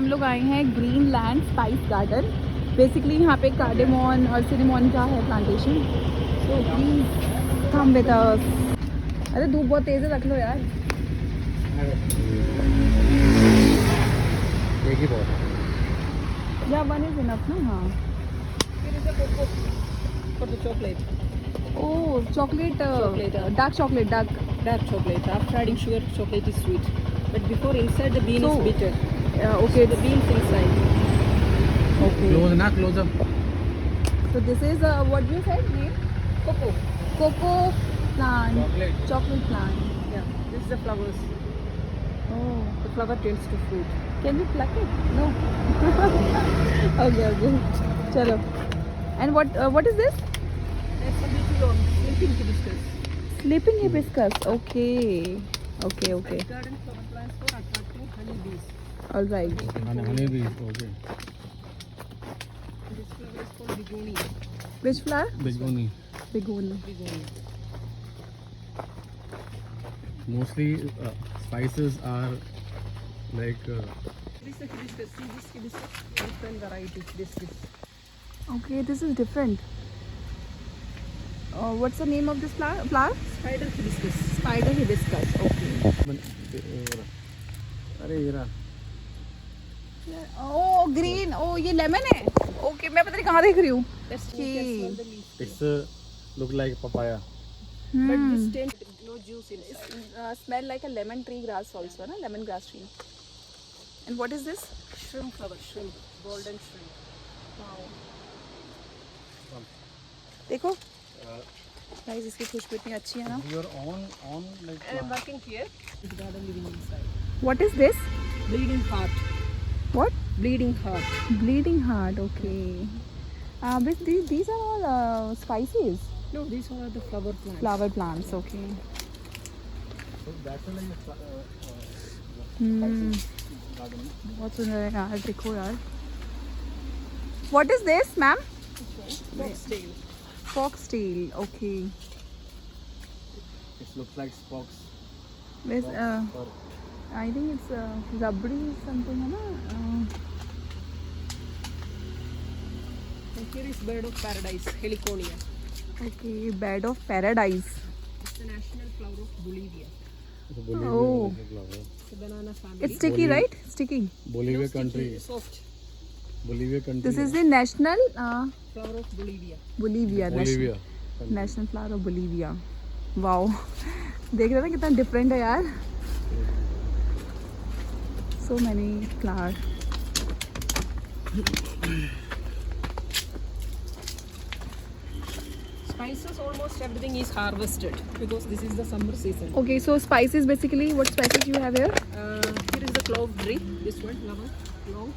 हम लोग आए हैं green land spice garden. Basically यहाँ पे कार्डेमोन और सिनेमोन का है plantation. So please come with us. अरे धूप बहुत तेज है, रख लो यार. एक ही बहुत है. या वन इज इनफ ना. हाँ. Here is a cocoa for the chocolate. Oh chocolate. Dark chocolate. Dark chocolate. After adding sugar, chocolate is sweet. But before inside the bean So, is bitter. Okay. The beans inside. Okay. Close ना, close up. So this is what you said name? Cocoa. Cocoa plant. Chocolate. Chocolate plant. Yeah. This is the flowers. Oh. The flower turns to fruit. Can we pluck it? No. Okay. Chalo. And what is this? That's a beetroot. Sleeping hibiscus. Sleeping hibiscus. Okay. Garden flower plants for attracting honeybees. All right. Honey bee. Okay. This flower is called begonia. Which flower? Begoni. Begonia. Begonia. Mostly spices are like. This is a hibiscus. See this hibiscus? Different varieties. This. Okay, this is different. What's the name of this flower? Spider hibiscus. Spider hibiscus. Okay. अरे हीरा. Oh, green. Oh, ये lemon है. Okay, मैं पता नहीं कहाँ देख रही हूँ. That's Okay. you can smell the leaf. It's look like papaya. But this taste no juice inside. Smell like a lemon tree grass also, na? Lemon grass tree. And what is this? Shrimp flower. Shrimp. Golden shrimp. Wow. देखो. Guys, इसकी खुशबू इतनी अच्छी है ना. Your own like. And I'm working here. This garden living inside. What is this? Bleeding heart. What? Bleeding heart. Bleeding heart. Okay. But these are all spices. No, these are the flower plants. Flower plants. Okay. So that's like garden. बहुत सुंदर है यार. देखो यार. What is this, ma'am? Foxtail. Foxtail. Okay. It looks like spokes. This, Or I think it's rubbery something, है ना? And here is bird of paradise, Heliconia. Okay, bed of paradise. It's the national flower of Bolivia. it's a Bolivia. Oh. Flower. It's a banana family. It's sticky, right? Sticky. Bolivia No, country. sticky, soft. Bolivia country. This is the national Flower of Bolivia. Bolivia. Bolivia. National flower of Bolivia. Wow. देख रहे हो ना कितना different है यार. So many flowers. Spices, almost everything is harvested because this is the summer season. Okay, so spices basically. What spices you have here? Here is the clove tree. This one, lemon, long.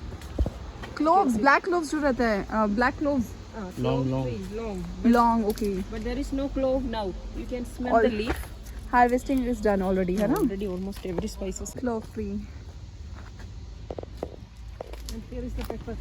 Cloves. Black cloves जो रहता है. Black cloves. Clove long. tree, long. Long. Okay. But there is no clove now. You can smell All- the leaf. Harvesting is done already, है ना? Already almost every spices. Clove tree. And here is the pepper.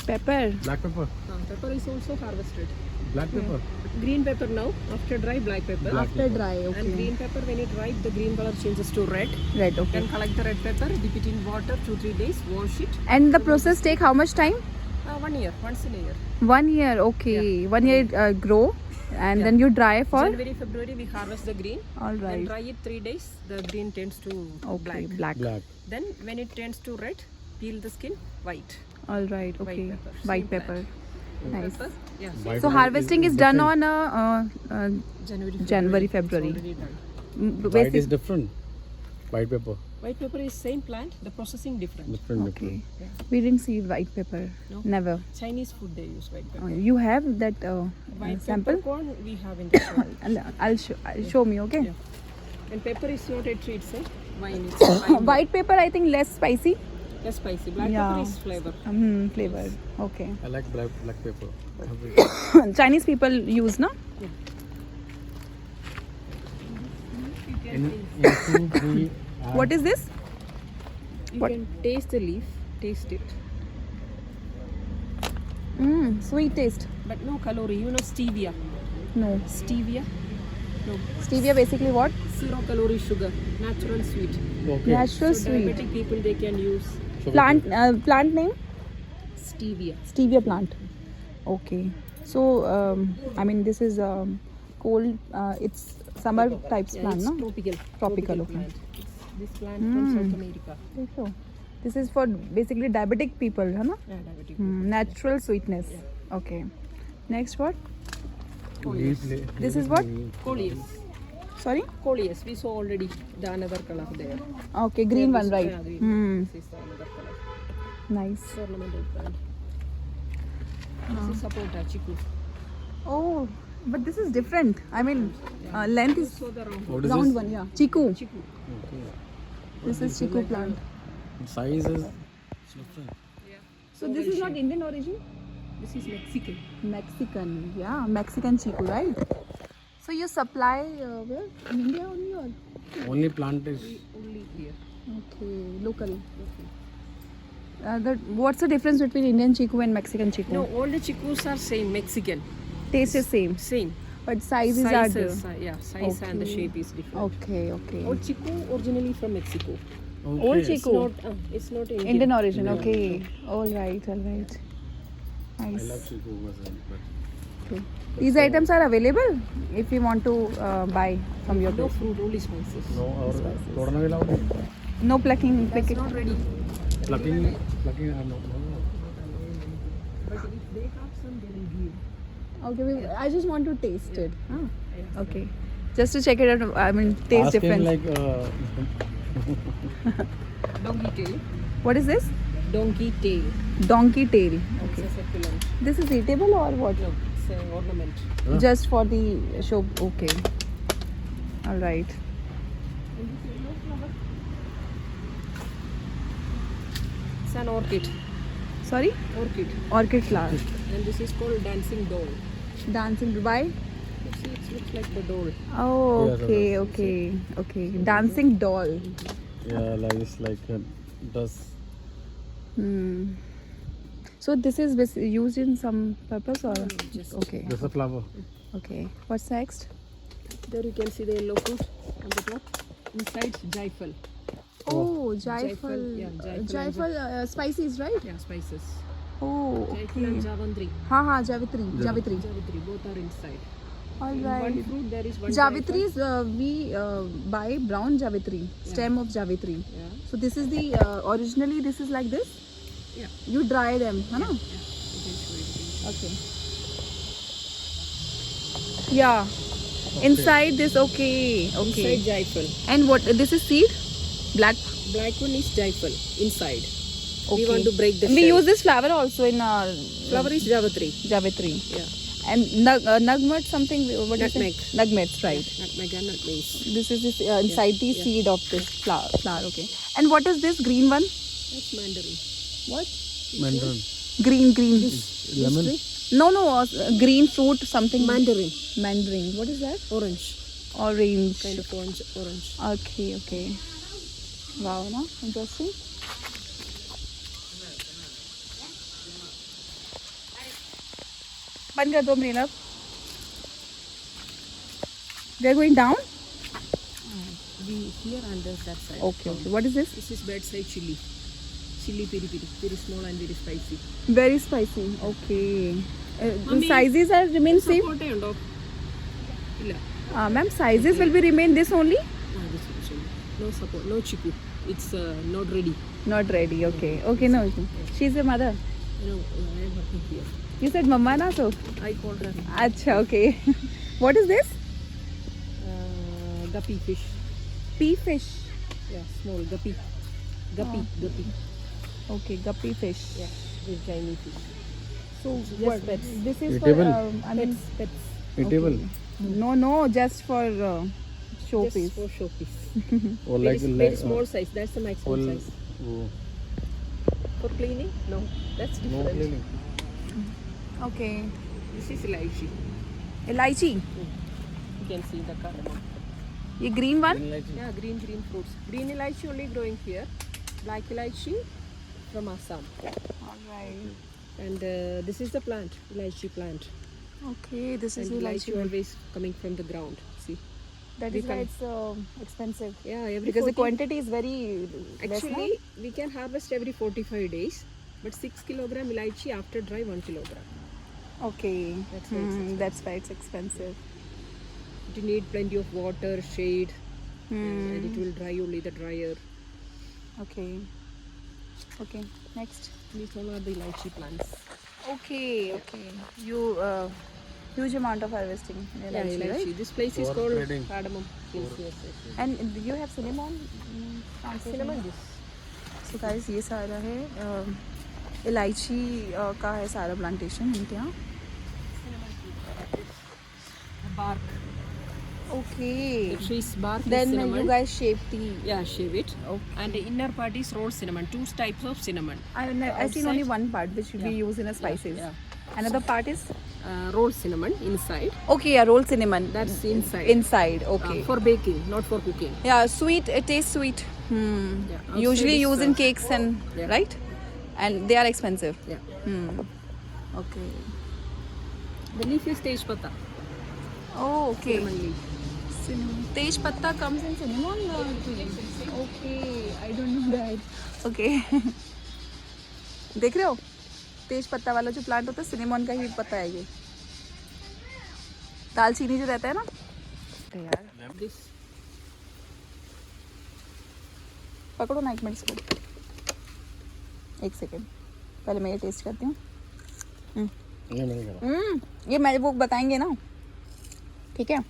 Pepper. Black pepper. Pepper is also harvested. Black pepper. Green pepper now. After dry, black pepper. After dry. And Okay. green pepper, when it ripe, the green color changes to red. Red. Okay. Then collect the red pepper, dip it in water 2-3 days, wash it. And the process take how much time? 1 year, once in a year. 1 year. Okay. 1 year it, grow, and Yeah. then you dry for. January, February, we harvest the green. All Then right. dry it 3 days, the green turns to Okay. black. Black. Black. Then when it turns to red, peel the skin, white. All right. Okay. pepper, White same pepper. Nice. Pepper, yeah. White So pepper harvesting is done different. on January, February. It's already done. White basic. is different. White pepper. White pepper is same plant, the processing different. Different. Okay. Different. We didn't see white pepper. No? Never. Chinese food they use white pepper. You have that White sample? peppercorn we have in the shop. I'll show me. Okay. Yeah. And pepper is not a treat, say. Wine is wine. White pepper I think less spicy. Less spicy. Black Yeah. pepper is flavor. Flavor. Okay. I like black pepper. Chinese people use na. In soup we add What is this? You What? can taste the leaf, taste it. Sweet taste. But no calorie. You know stevia. No. Stevia? No. Stevia basically what? 0 calorie sugar. Natural sweet. Okay. Natural So sweet. diabetic people they can use Plant name? Stevia. Stevia plant. Okay. So I mean this is cold. It's summer types Yeah, plant, it's no? tropical. Tropical, okay. plant. It's this plant from South America. So this is for basically diabetic people, है ना? Yeah, diabetic. Natural sweetness. Okay. Next what? This is what? Coleus. Sorry? Coleus. We saw already the another color there. Okay, green one, right? Yeah, green. This is the another color. Nice. Ornamental plant. This is sapota, chiku. Oh, but this is different. I mean, length is So the round. What is round this? one, yeah. Chiku. Chiku. Okay. This is chiku plant. Size is different. Yeah. So this is not Indian origin? This is Mexican. Mexican, yeah, Mexican chiku, right? So you supply where? In India only or? Only plant is Only here. Okay, local. Okay. What's the difference between Indian chiku and Mexican chiku? No, all the chikus are same Mexican. Taste is same, Same. but sizes are Sizes, different. yeah, size and the Okay. shape is different. Okay, okay. Old chiku originally from Mexico. Old okay. chiku. It's not Indian. Indian origin, Indian okay. All right, all right. I Nice. love chiku myself, but Okay. These items are available if you want to buy from your No place. fruit, only spices. no, or Corona will out. No plucking, That's pick it. not ready. Plucking, I'm not. But if they have some, they will give. Okay, I just want to taste it. Huh? Okay. Just to check it out, I mean, taste Ask him difference. like Donkey tail. What is this? Donkey tail. Donkey tail. It's Okay. a succulent. This is eatable or what? No, it's an ornament. Huh? Just for the show. Okay. All right. It's an orchid. Sorry? Orchid. Orchid flower. And this is called dancing doll. Dancing Dubai. You see, it looks like the doll. Oh, Yeah, okay, okay, okay. Dancing doll. yeah, like it's like does Hmm. So this is used in some purpose or Just okay, just a flower. okay. What's next? there you can see the yellow fruit on the top. Inside jaifal. Oh, Jaifal, jaifal. yeah, jaifal and Jaifal spices, right? Yeah, spices. Oh, Jaifal and okay. javandri. Ha, Javitri. Javitri. Javitri, both are inside. All In right. one fruit there is one Javitri is we buy brown Javitri, stem of Javitri. jaifal. Yeah. So this is the originally this is like this. Yeah. You dry them, है ना? Yeah. You can show it. Okay. Yeah. Inside this, okay, okay. Inside jaifal. And what? This is seed, black. Black one is jaifal inside. Okay. We want to break the We shell. use this flower also in our Flower is javitri. Javitri. Yeah. And nugmet something. What do you say? Nutmeg. Nutmegs, right? Nutmeg and nutmeg. This is this inside the yeah. seed of this flower. Okay. And what is this green one? That's mandarin. What? Mandarin. Green. Lemon. No, green fruit something. Mandarin. Mandarin. What is that? Orange. Orange. Kind of orange. Okay, okay. Wow, no? Interesting. बंद कर दो मेरा. We are going down? We here and there's that side. Okay, okay. What is this? This is bedside chili. Chili piri piri. Very small and very spicy. Very spicy. Okay. The Mummy. sizes are remain same? Support undo. Illa. Ma'am, sizes will be remain this only? This one chili. No support. No chiku. It's not ready. Not ready. Okay. Okay, no issue. She's your mother. No, I am working here. You said mama na so? I called her Acha, okay. What is this? guppy fish. Pea fish. Yeah, small guppy. Guppy. Okay, guppy fish. Yeah, this Chinese fish. So Just what? pets. This is Eatable? for I mean Pets. Eatable. no, just for Just showpiece. for showpiece. Or Very, like very small size. That's the maximum full. size. Oh, For cleaning? No, that's no different. cleaning. Okay. This is lychee. Elaichi. You can see the cardamom. ये green one? Yeah, green fruits. Green lychee only growing here. Black lychee from Assam. Alright. And this is the plant, lychee plant. Okay, this is And Elaichi. lychee always coming from the ground. See, That We is why can- it's expensive. Yeah, every Because the 40 quantity is very less. Actually, we can harvest every 45 days, but 6 kilogram elaichi after dry 1 kilogram. No? Okay. That's why it's expensive. That's why it's expensive. You need plenty of water, shade, and it will dry only the dryer. Okay. Okay. Next. These all are the elaichi plants. Okay. Okay. You huge amount of harvesting. Yeah, Elaichi, elaichi. right? This place is For called trading. cardamom. Yes. And do you have cinnamon? Cinnamon this. So guys, ये सारा है इलायची का है सारा plantation इनके यहाँ. Bark. Okay. The tree's bark Then is cinnamon. you guys shape the. Yeah, shave it. Okay. And the inner part is rolled cinnamon. 2 types of cinnamon. I seen Outside- only one part which we use in the spices. Yeah. Another part is Rolled cinnamon inside. okay. Yeah, rolled cinnamon. That's inside. Inside. Okay. For baking, not for cooking. Yeah, sweet. It tastes sweet. Yeah, outside Usually is, used in cakes and yeah. right, and they are expensive. Yeah. Okay. The leaf is tej pata. Oh, okay. Cinnamon leaf. Cinnamon. Tej patta comes in cinnamon tree. Okay, I don't know that. Okay. देख रहे हो? तेज पत्ता वाला जो plant होता है cinnamon का ही पत्ता है ये. दालचीनी जो रहता है ना. यार This. पकड़ो ना 1 मिनट इसको. 1 सेकेंड. पहले मैं ये टेस्ट करती हूँ. नहीं नहीं करा. ये मैं वो बताएंगे ना. ठीक है.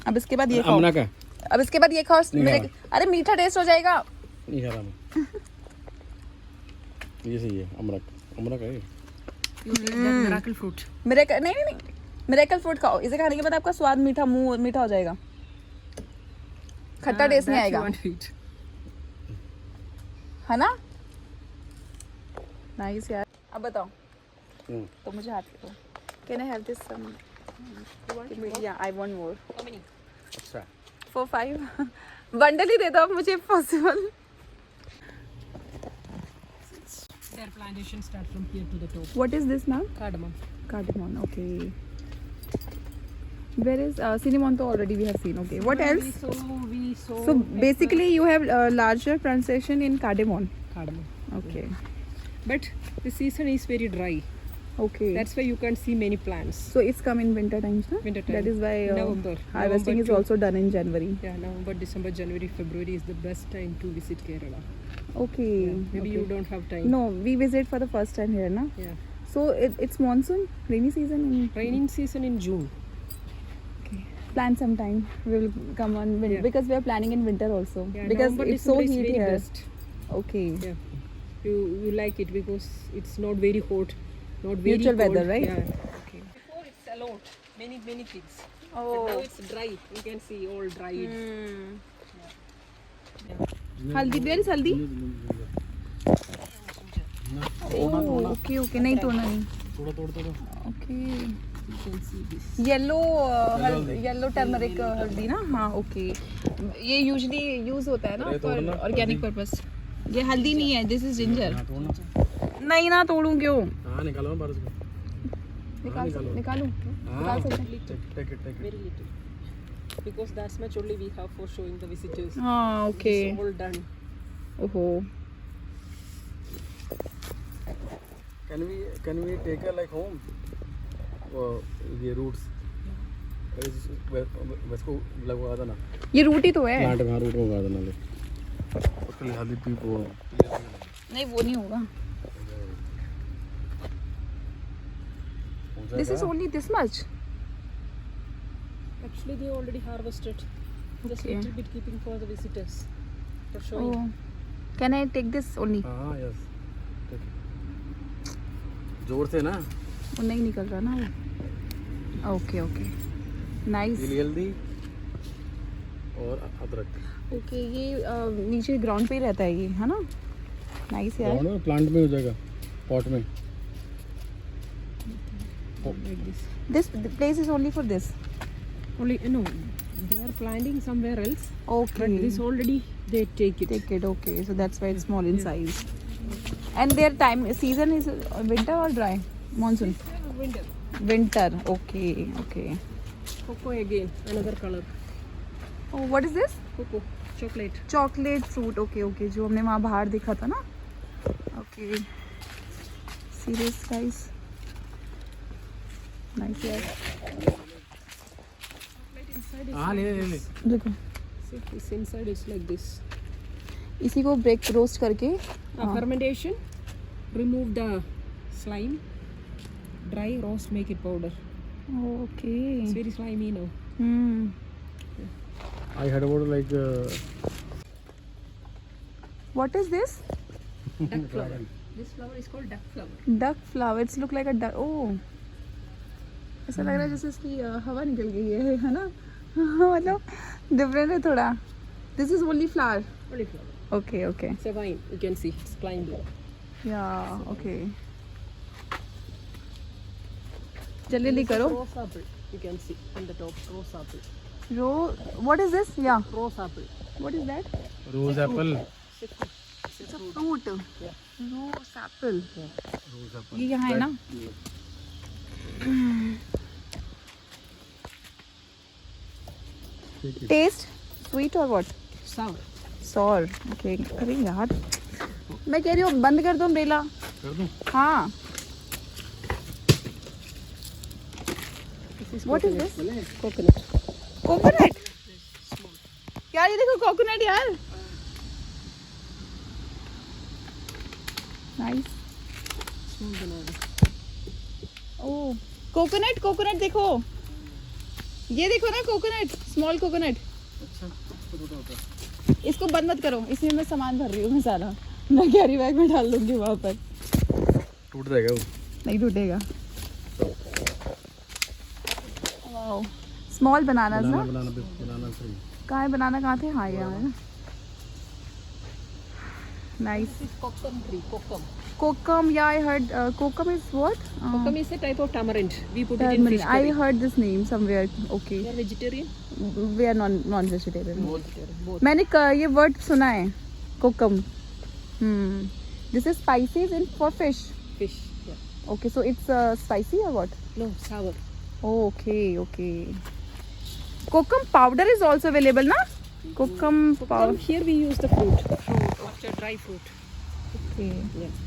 अब इसके बाद ये खाओ. अमना का अब इसके बाद ये खाओ. नहीं मेरे अरे मीठा टेस्ट हो जाएगा. नहीं खा रहा मैं. ये सही है. अमरक है ये. You take that miracle fruit. नहीं मिरेकल फ्रूट खाओ. इसे खाने के बाद आपका स्वाद मुंह मीठा हो जाएगा. खट्टा टेस्ट नहीं That you आएगा. want to eat. है ना. नाइस यार. अब बताओ. हम्म. तो मुझे हाथ दो. कैन आई हैव दिस सम. या I want more. How many? अच्छा. 4 5 बंडल ही दे दो आप मुझे possible. Their plantation start from here to the top. What is this ma'am. Cardamom. Cardamom. Okay. Where is cinnamon? So already we have seen. Okay. What else? We saw. So basically, you have larger plantation in cardamom. cardamom. Okay. But the season is very dry. Okay. That's why you can't see many plants. So it's come in winter times, no? Winter time. That is why November. harvesting November is to- also done in January. Yeah, November, December, January, February is the best time to visit Kerala. Okay. Yeah, maybe you okay. don't have time. No, we visit for the first time here, na? Yeah. So it's monsoon, rainy season. Raining season in June. Okay. Plan sometime. We will come on Yeah. because we are planning in winter also. Yeah, because November, it's so December is heat very here. best. Okay. Yeah. You like it because it's not very hot, not very Neutral cold. weather, right? Yeah. Okay. Before it's a lot, many things. Oh. But now it's dry. You can see all dried. हल्दी. Where is haldi? Oh, okay, okay. नहीं तोड़ना नहीं. थोड़ा. Okay. You can see this. Yellow turmeric हल्दी ना. हाँ okay. ये usually use होता है ना अरे फॉर तोड़ना, ऑर्गेनिक पर्पस. ये हल्दी नहीं है. This is ginger. हाँ तोड़ना. नहीं ना तोड़ूं क्यों. हाँ निकालो ना बाहर से. निकालो. निकालूं. हाँ. निकाल सकते हैं. Take it. Very little. Because that's much only we have for showing the visitors. हाँ ओके. It's all done. ओहो. Can we take her like home? ये roots. इसको लगवा देना. ये रूट ही तो है. प्लांट में रूट में लगा देना ले. उसके लिए हल्दी पीप वो. नहीं वो नहीं होगा. This is only this much. Actually, they already harvested. Just Okay. little bit keeping for the visitors. For showing. Oh. Can I take this only? हाँ यस. जोर से ना. वो नहीं निकल रहा ना वो. Okay okay. नाइस. ये हल्दी और अदरक. ओके. ये नीचे ग्राउंड पे ही रहता है ये, है ना. नाइस यार. ग्राउंड में प्लांट में हो जाएगा. पॉट में. Like this. This place is only for this. Only no, they are planting somewhere else. Okay. But this already they take it. Take it. Okay. So that's why it's small in size. And their time season is winter or dry? Monsoon. Winter. Winter. Okay. Okay. Cocoa again, another color. Oh, what is this? Cocoa, chocolate. Chocolate fruit. Okay okay, जो हमने वहाँ बाहर देखा था ना. Okay, serious guys, nice यार. Inside is हाँ ले ले ले. देखो, see, this inside is like this. इसी को ब्रेक रोस्ट करके. Fermentation, remove the slime, dry, roast, make it powder. Okay. It's very slimy now. I heard about like What is this? Duck flower. This flower is called duck flower. Duck flower. It's look like a duck. Oh, ऐसा लग रहा है जैसे इसकी हवा निकल गई है ना. मतलब डिफरेंट है थोड़ा. This is only flower. Only flower. Okay, okay. It's a vine. You can see it's climbing. Yeah, okay. जल्दी करो. Rose apple. You can see on the top. Rose apple. What is this? Yeah. Rose apple. What is that? rose apple. It's a fruit. Yeah. Rose apple. Rose apple. ये यहाँ है ना? Taste sweet or what? Sour. Sour. Okay. अरे यार, मैं कह रही हूँ बंद कर दो अम्ब्रेला. कर दूँ? हाँ. This is What is coconut. this? Coconut. Coconut. यार ये देखो कोकोनट यार. नाइस. Small banana. ओह, कोकोनट कोकोनट देखो. ये देखो ना कोकोनट, स्मॉल कोकोनट. अच्छा, तो होता है. इसको बंद मत करो, इसमें मैं सामान भर रही हूँ मैं सारा. मैं कैरी बैग में डाल दूंगी वहाँ पर. टूट जाएगा वो. नहीं टूटेगा. वाओ, स्मॉल बनानास ना. बनाना सही. कहाँ है बनाना, कहाँ थे? हाँ यहाँ है. Nice. This is kokum tree. Kokum. कोकम. या I heard kokum is what? Kokum is a type of tamarind. We put it in fish I curry. Heard this name somewhere. Okay, You are vegetarian? We are non vegetarian. Vegetarian. Both. मैंने ये word सुना है, kokum. This is spices in for fish. Fish. Yeah. Okay, so it's spicy और what? No, sour. Okay okay. Kokum powder is also available ना? Kokum Kokum, powder. here we use the fruit. Fruit, after dry fruit. Yeah.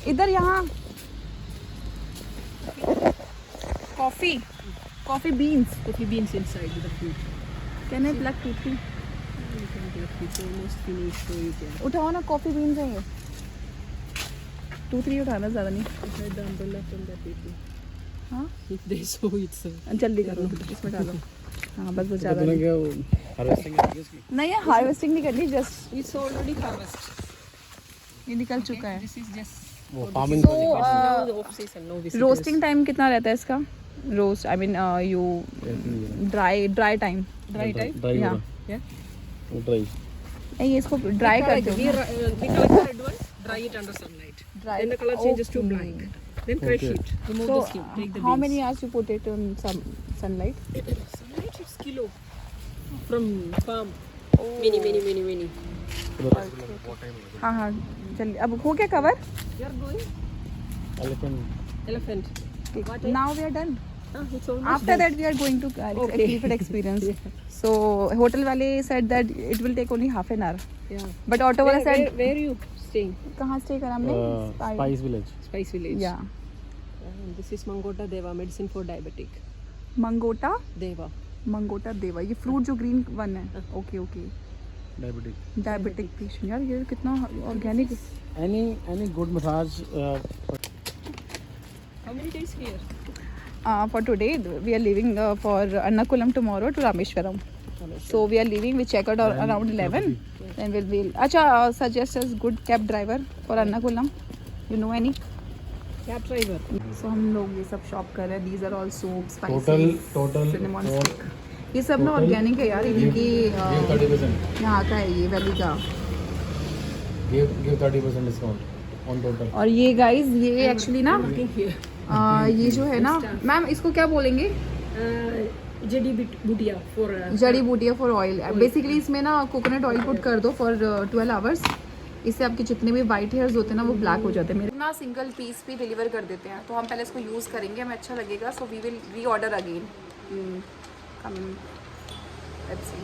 इधर यहाँ coffee, coffee beans. Coffee beans inside with the fruit. Can I plug two three? You can get it almost finished, so you can. उठाओ ना, coffee beans है ये. 2-3 उठाना, ज़्यादा नहीं. Inside the umbrella from the people. हाँ, If they saw it's जल्दी करो, इसमें डालो. हाँ बस वो ज़्यादा तूने नहीं. क्या वो हार्वेस्टिंग है इसकी? नहीं है, हार्वेस्टिंग नहीं करनी, जस्ट it's already harvested. ये निकल चुका है. This is just वो farming So, now the off season, no visitors. Roasting time कितना रहता है इसका? Roast, I mean you dry time. dry type. Dry Yeah. होगा. Yeah. वो ड्राई. नहीं, इसको ड्राई कर दो. We collect the red one, dry it under sunlight. Dry. Then the color changes to Okay. black. Then crush Okay. it. Remove So, the skin. Take the how beans. many hours you put it on some sunlight? Sunlight is kilo from farm. Many. हाँ हाँ, जल्दी. अब हो गया cover? You are going elephant. elephant. What Now we are done. It's almost After done. that we are going to Okay. Clifford experience. So hotel वाले said that it will take only half an hour. Yeah. But auto वाला said Where are you staying? कहाँ stay करा हमने? Spice village. Spice Village. Yeah. And this is Mangota Deva, medicine for diabetic. मंगोटा Deva. मंगोटा देवा. ये fruit जो green one है. Okay okay. Diabetic. Diabetic patient. यार ये कितना organic. Any good massage How many days here? For today we are leaving for Ernakulam tomorrow to Rameshwaram. So we are leaving. We check out around 11. Then we'll अच्छा suggest us good cab driver for Ernakulam. You know any? Cab driver. So हम लोग ये सब shop कर रहे हैं. These are all soap, spices, total cinnamon for- stick. ये सब ना ऑर्गेनिक है यार. इनकी give 30%. यहाँ का है, ये वैली का. Give 30% discount on total. और ये गाइस, ये एक्चुअली ना Working here. ये जो है ना मैम, इसको क्या बोलेंगे? जड़ी बूटिया for जड़ी बूटियाँ फॉर ऑयल. बेसिकली इसमें ना कोकोनट ऑयल पुट कर दो फॉर 12 आवर्स. इससे आपके जितने भी वाइट हेयर्स होते हैं ना वो ब्लैक हो जाते हैं. मेरे ना सिंगल पीस भी डिलीवर कर देते हैं, तो हम पहले इसको यूज़ करेंगे, हमें अच्छा लगेगा. सो वी विल री order again. Come in. Let's see.